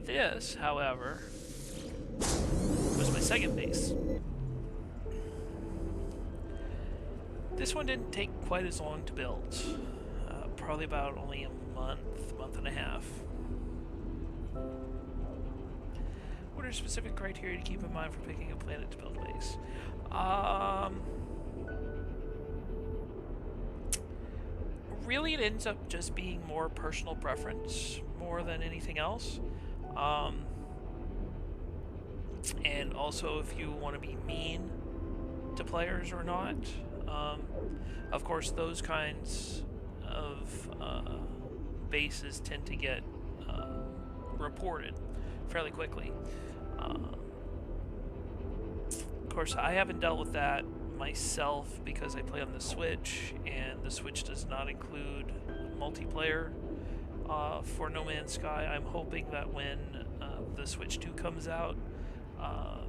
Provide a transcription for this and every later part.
This, however, was my second base. This one didn't take quite as long to build. Probably about only a month and a half. What are specific criteria to keep in mind for picking a planet to build a base? Really, it ends up just being more personal preference more than anything else. And also if you want to be mean to players or not. Of course, those kinds of bases tend to get reported fairly quickly. Of course, I haven't dealt with that myself because I play on the Switch, and the Switch does not include multiplayer for No Man's Sky. I'm hoping that when the Switch 2 comes out,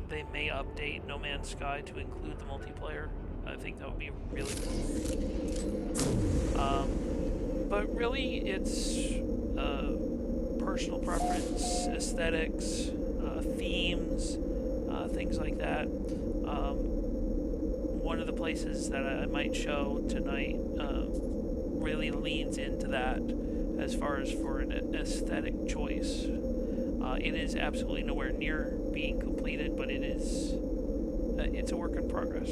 they may update No Man's Sky to include the multiplayer. I think that would be really cool. But really, it's personal preference, aesthetics, themes, things like that. One of the places that I might show tonight really leans into that as far as for an aesthetic choice. It is absolutely nowhere near being completed, but it's a work in progress.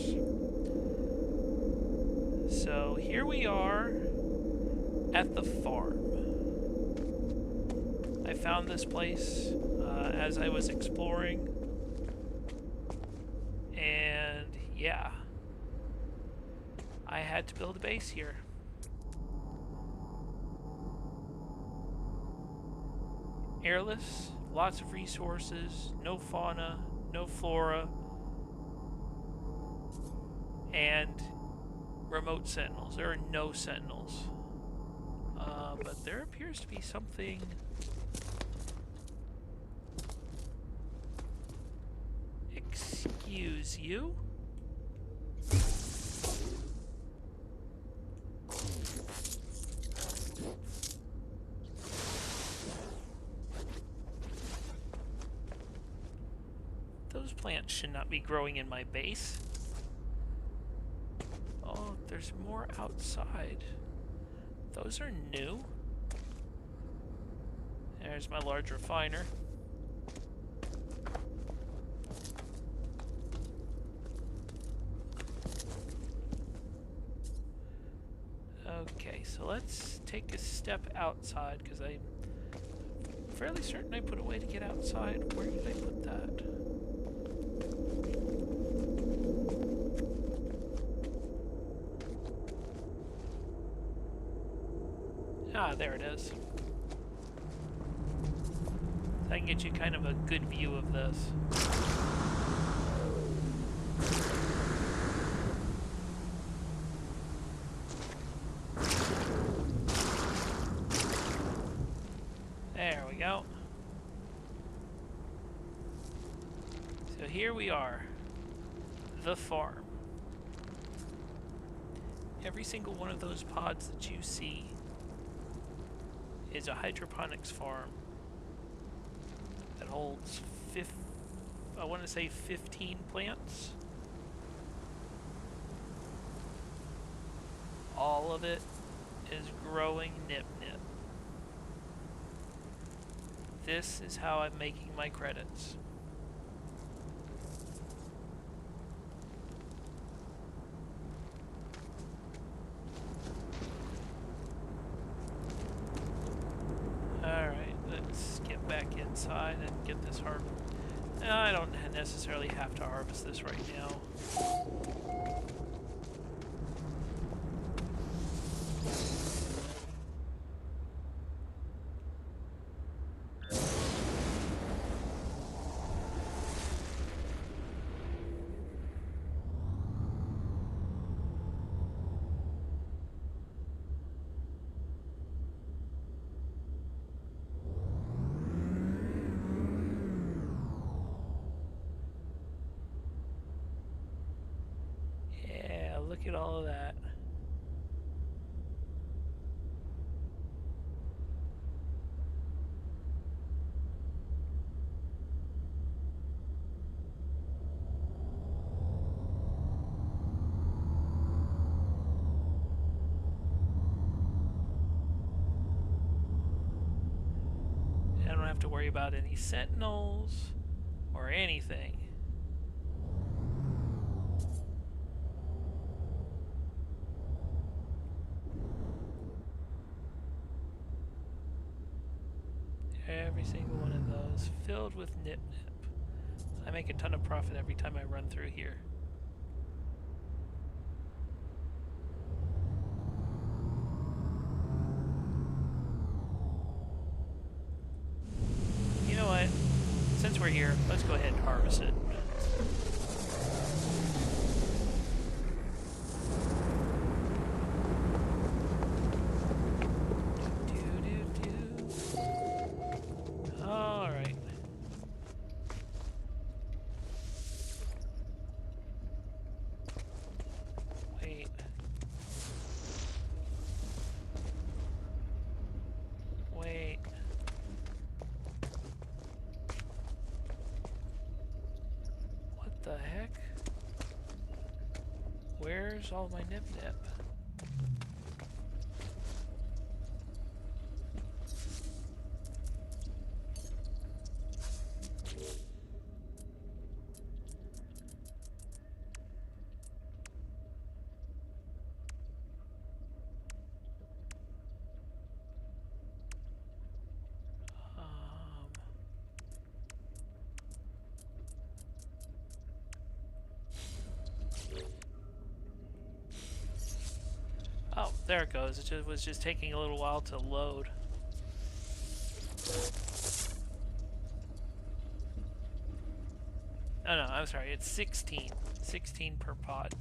So here we are at the farm. I found this place as I was exploring, and yeah, I had to build a base here. Airless, lots of resources, no fauna, no flora, and remote sentinels. There are no sentinels. But there appears to be something... Excuse you? Those plants should not be growing in my base. Oh, there's more outside. Those are new. There's my large refiner. Okay, so let's take a step outside, because I'm fairly certain I put a way to get outside. Where did I put that? Ah, there it is. I can get you kind of a good view of this. There we go. So here we are, the farm. Every single one of those pods that you see is a hydroponics farm that holds I want to say 15 plants. All of it is growing nip-nip. This is how I'm making my credits. Alright, let's get back inside and get this harvest. I don't necessarily have to harvest this right now. Look at all of that. don't have to worry about any sentinels or anything. Every single one of those filled with nip nip. I make a ton of profit every time I run through here. You know what? Since we're here, let's go ahead and harvest it. Alright. Wait. Wait. What the heck? Where's all my nip nip? Oh, there it goes. It was just taking a little while to load. Oh no, I'm sorry. It's 16. 16 per pod.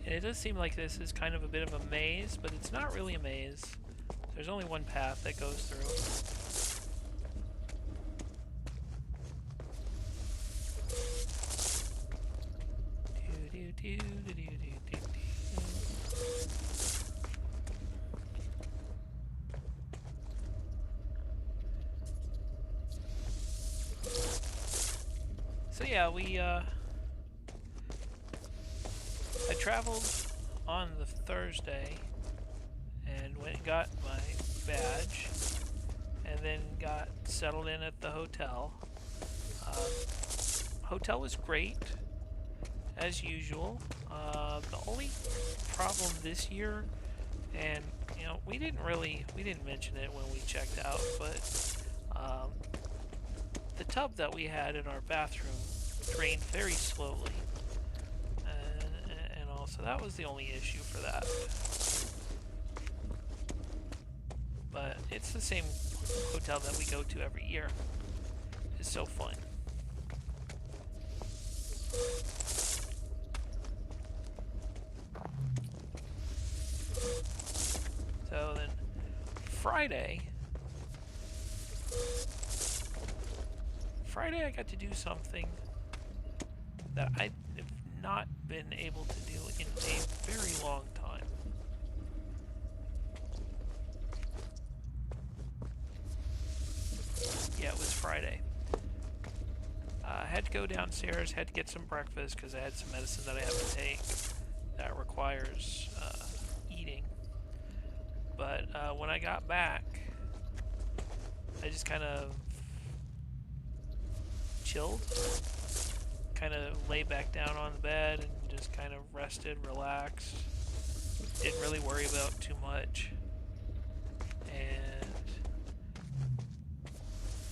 It does seem like this is kind of a bit of a maze, but it's not really a maze. There's only one path that goes through. So yeah, I traveled on the Thursday and went and got my badge and then got settled in at the hotel. Hotel was great, as usual. The only problem this year, and you know, we didn't mention it when we checked out, but the tub that we had in our bathroom drained very slowly. So that was the only issue for that. But it's the same hotel that we go to every year. It's so fun. So then Friday I got to do something that I have not been able to do in a very long time. Yeah, it was Friday. I had to go downstairs, had to get some breakfast because I had some medicine that I have to take that requires eating. But when I got back, I just kind of chilled. Kind of lay back down on the bed and just kind of rested, relaxed. Didn't really worry about too much. And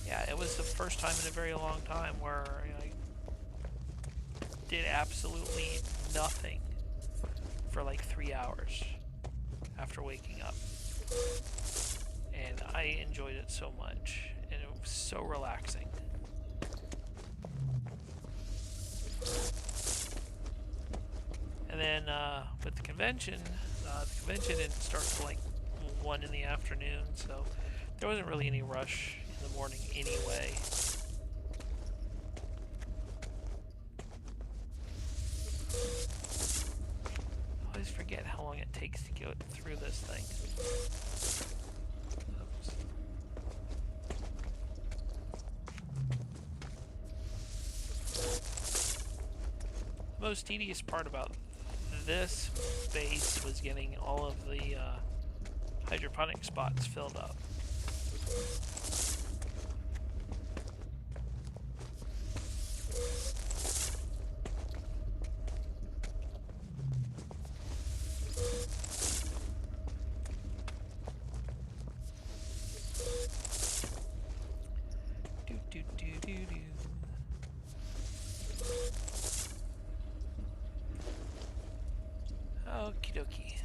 yeah, it was the first time in a very long time where I did absolutely nothing for like 3 hours after waking up. And I enjoyed it so much, and it was so relaxing. And then with the convention didn't start till like 1 in the afternoon, so there wasn't really any rush in the morning anyway. I always forget how long it takes to go through this thing. Oops. most tedious part about this base was getting all of the hydroponic spots filled up. Okie dokie.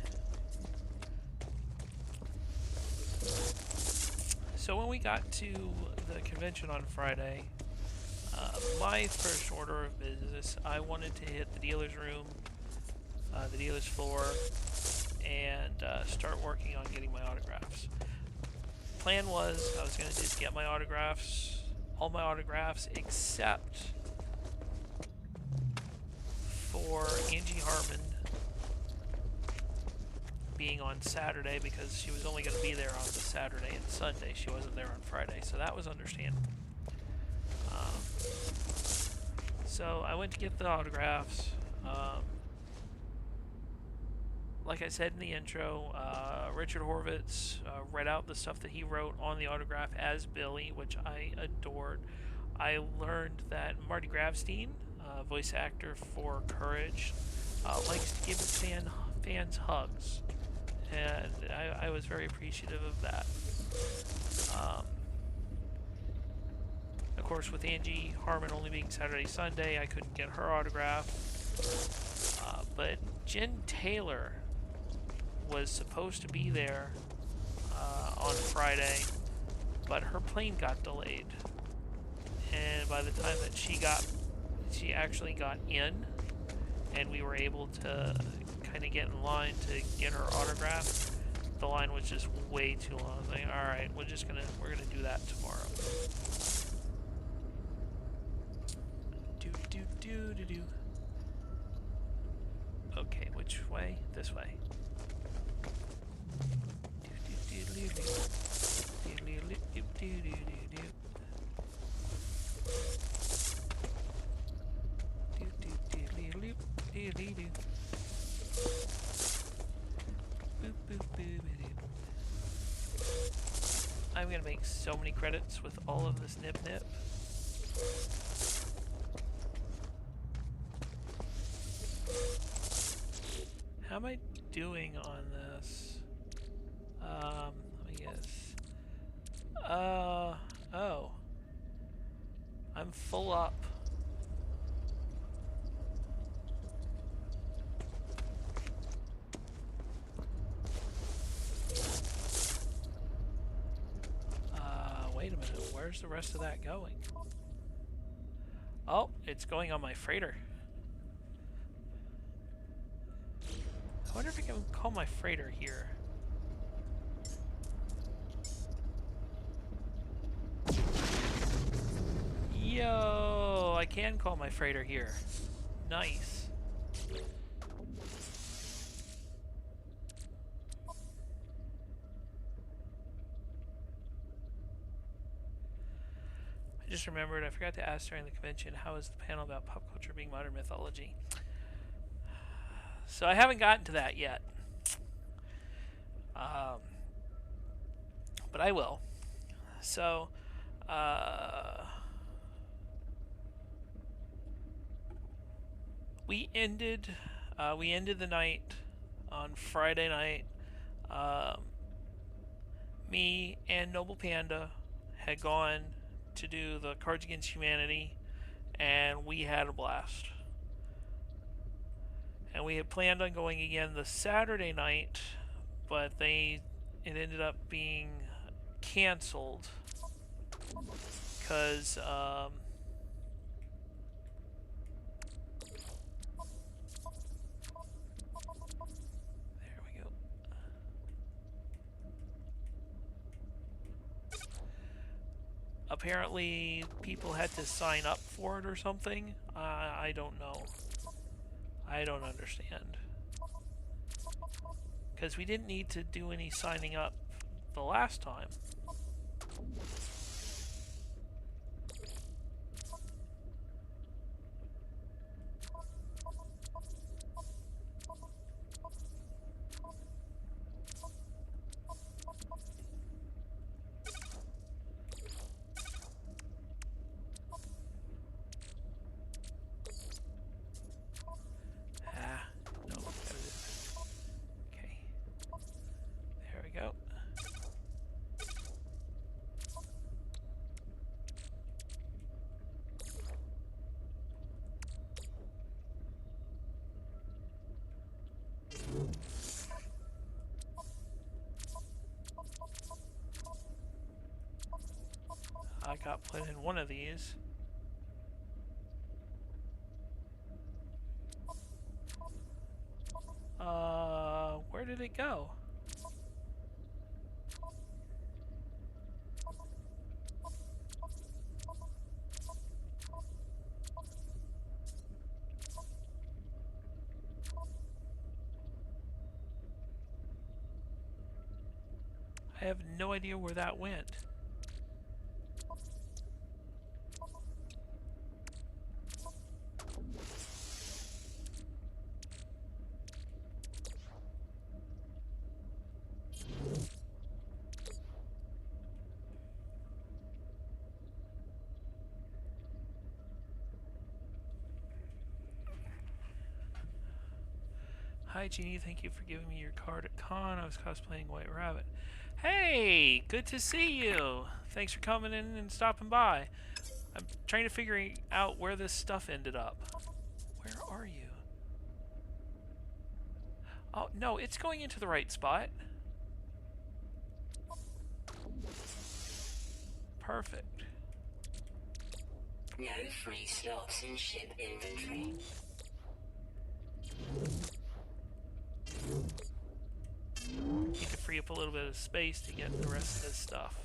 So when we got to the convention on Friday, my first order of business, I wanted to hit the dealer's room, the dealer's floor, and start working on getting my autographs. Plan was I was going to just get my autographs, all my autographs except for Angie Harmon being on Saturday, because she was only going to be there on the Saturday and Sunday. She wasn't there on Friday, so that was understandable. So I went to get the autographs. Like I said in the intro, Richard Horvitz read out the stuff that he wrote on the autograph as Billy, which I adored. I learned that Marty Gravstein, voice actor for Courage, likes to give his fans hugs, and I was very appreciative of that. Of course, with Angie Harmon only being Saturday, Sunday, I couldn't get her autograph. But Jen Taylor was supposed to be there on Friday, but her plane got delayed. And by the time that she actually got in, and we were able to kind of get in line to get her autograph, the line was just way too long. I was like, all right, we're gonna do that tomorrow. Do. Okay, which way? This way. I'm gonna make so many credits with all of this nip. How am I doing on this? Let me guess. Oh. I'm full up. Wait a minute. Where's the rest of that going? Oh, it's going on my freighter. I wonder if I can call my freighter here. Yo, I can call my freighter here. Nice. I just remembered, I forgot to ask during the convention, how is the panel about pop culture being modern mythology? So I haven't gotten to that yet. But I will. So, we ended the night on Friday night. Me and Noble Panda had gone to do the Cards Against Humanity, and we had a blast. And we had planned on going again the Saturday night, but it ended up being canceled because there we go. Apparently people had to sign up for it or something. I don't know. I don't understand. Because we didn't need to do any signing up the last time. got put in one of these. Where did it go? I have no idea where that went. Hi Jeannie, thank you for giving me your card at con. I was cosplaying White Rabbit. Hey, good to see you. Thanks for coming in and stopping by. I'm trying to figure out where this stuff ended up. Where are you? Oh, no, it's going into the right spot. Perfect. No free slots in ship inventory. Need to free up a little bit of space to get the rest of this stuff.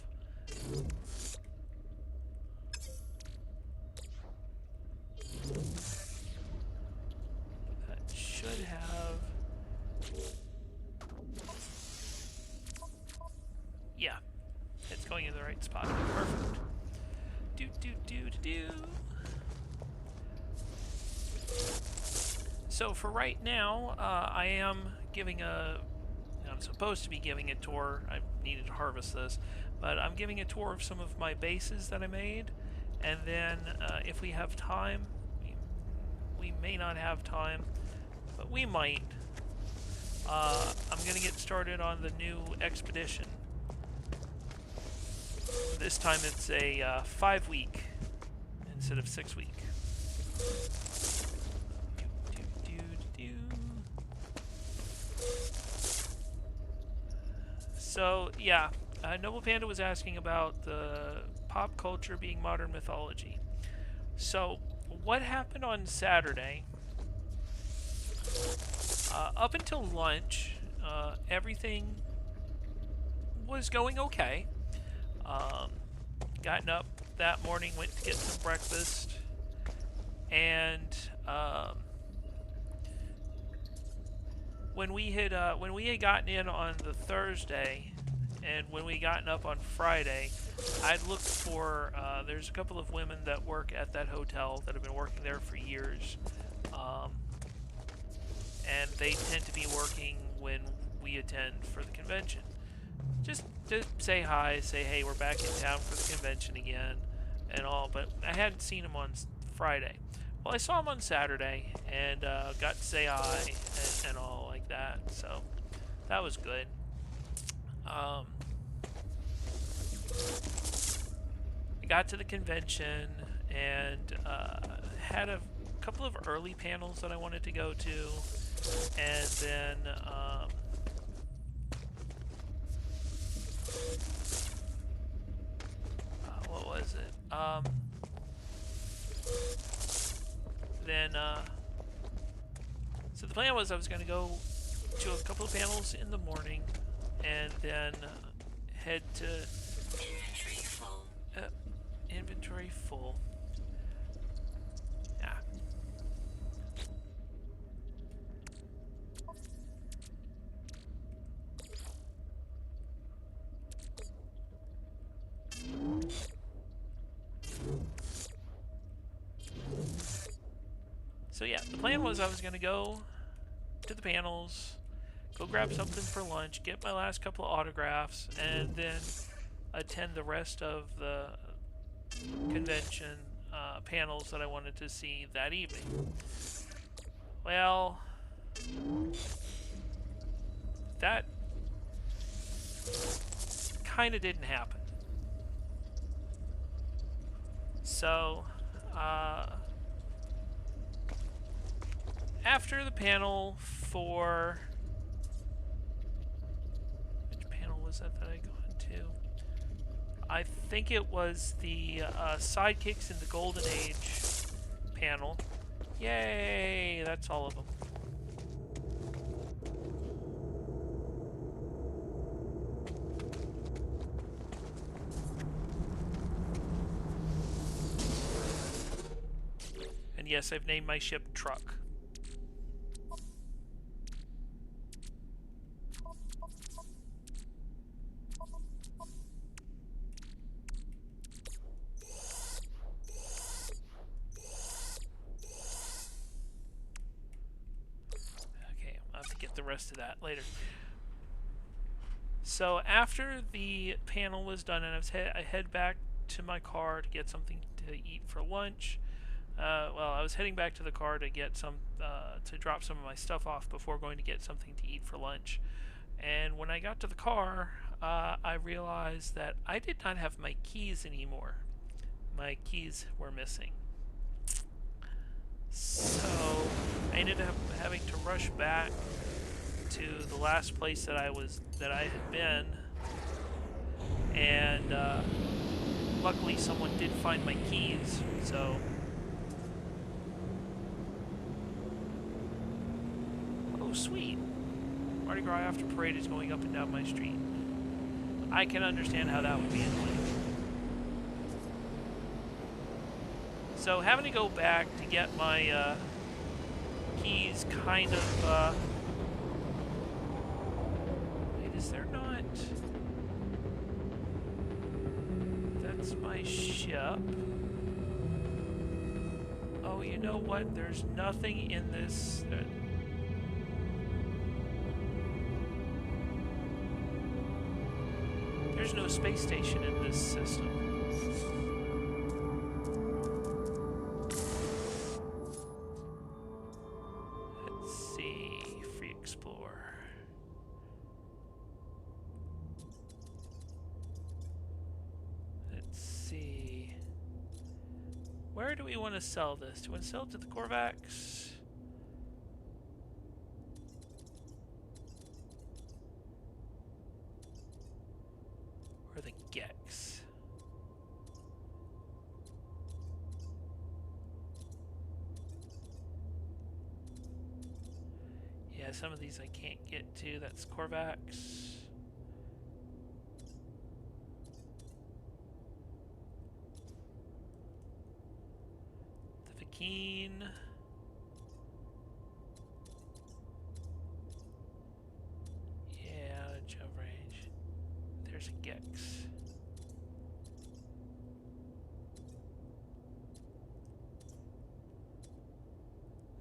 That should have... Yeah, it's going in the right spot. Perfect. Do do do do do. So for right now, I am giving a... I'm supposed to be giving a tour. I needed to harvest this, but I'm giving a tour of some of my bases that I made, and then if we have time, we may not have time, but we might. I'm going to get started on the new expedition. This time it's a 5-week instead of 6-week. So, yeah, Noble Panda was asking about the pop culture being modern mythology. So, what happened on Saturday? Up until lunch, everything was going okay. Gotten up that morning, went to get some breakfast, and when we had gotten in on the Thursday, and when we gotten up on Friday, I'd looked for. There's a couple of women that work at that hotel that have been working there for years, and they tend to be working when we attend for the convention. Just to say hi, say hey, we're back in town for the convention again, and all. But I hadn't seen them on Friday. Well, I saw him on Saturday and got to say hi and all like that, so that was good. I got to the convention and had a couple of early panels that I wanted to go to, and then what was it? So the plan was I was going to go to a couple of panels in the morning and then head to Inventory full. Inventory full. Yeah. So yeah, the plan was I was going to go to the panels, go grab something for lunch, get my last couple of autographs, and then attend the rest of the convention panels that I wanted to see that evening. Well, that kind of didn't happen. So, after the panel for... Which panel was that I got to? I think it was the sidekicks in the Golden Age panel. Yay! That's all of them. And yes, I've named my ship Truck. The rest of that later. So after the panel was done and I head back to my car to get something to eat for lunch. Well, I was heading back to the car to get to drop some of my stuff off before going to get something to eat for lunch. And when I got to the car, I realized that I did not have my keys anymore. My keys were missing. So I ended up having to rush back to the last place that I had been, and luckily someone did find my keys. So oh sweet, Mardi Gras After Parade is going up and down my street. I can understand how that would be annoying. So having to go back to get my keys kind of is there not? That's my ship. Oh, you know what? There's nothing in this. There's no space station in this system. Let's see. Free Explorer. Where do we want to sell this? Do we want to sell it to the Korvax? Or the Gex? Yeah, some of these I can't get to. That's Korvax. Keen. Yeah, jump range. There's a Gex.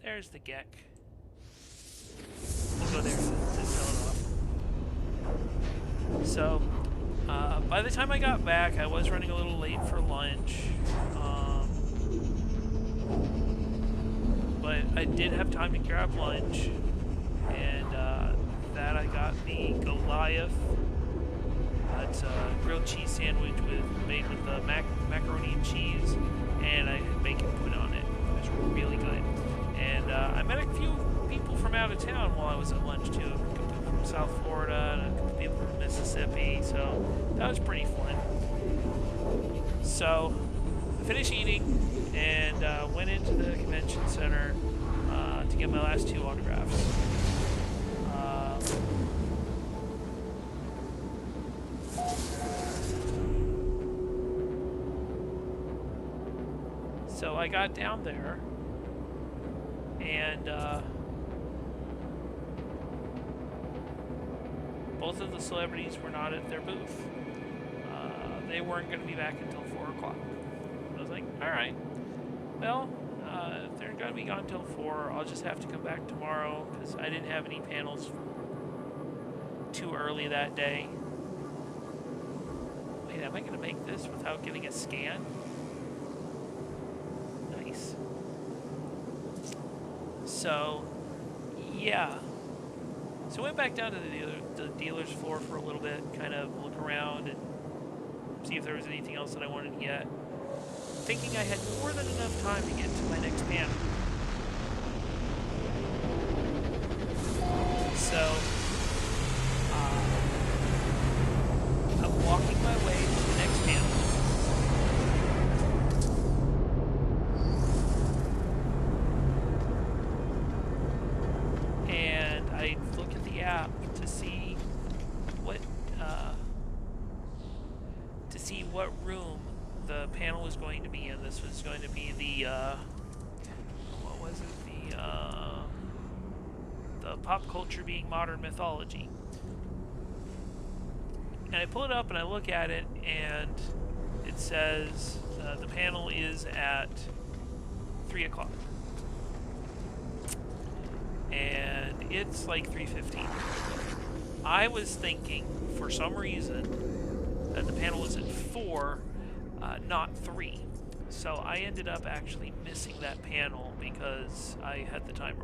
There's the Gek. We'll go there to sell it off. So, by the time I got back, I was running a little late for lunch. But I did have time to grab lunch, and that I got the Goliath. That's a grilled cheese sandwich made with macaroni and cheese, and I had bacon put on it. It was really good. And I met a few people from out of town while I was at lunch too. A couple people from South Florida and a couple people from Mississippi, so that was pretty fun. So I finished eating and went into the convention center to get my last 2 autographs. So I got down there and both of the celebrities were not at their booth. They weren't going to be back until 4 o'clock. I was like, alright, well, if they're going to be gone till 4, I'll just have to come back tomorrow, because I didn't have any panels too early that day. Wait, am I going to make this without getting a scan? Nice. So, yeah. So I went back down to the dealer's floor for a little bit, kind of look around and see if there was anything else that I wanted to get. Thinking I had more than enough time to get to my next panel. So, I'm walking my way to the next panel. what room the panel was going to be in. This was going to be the what was it? The pop culture being modern mythology. And I pull it up and I look at it, and it says the panel is at 3 o'clock. And it's like 3:15. I was thinking, for some reason, that the panel was at 4, not 3. So I ended up actually missing that panel because I had the time wrong.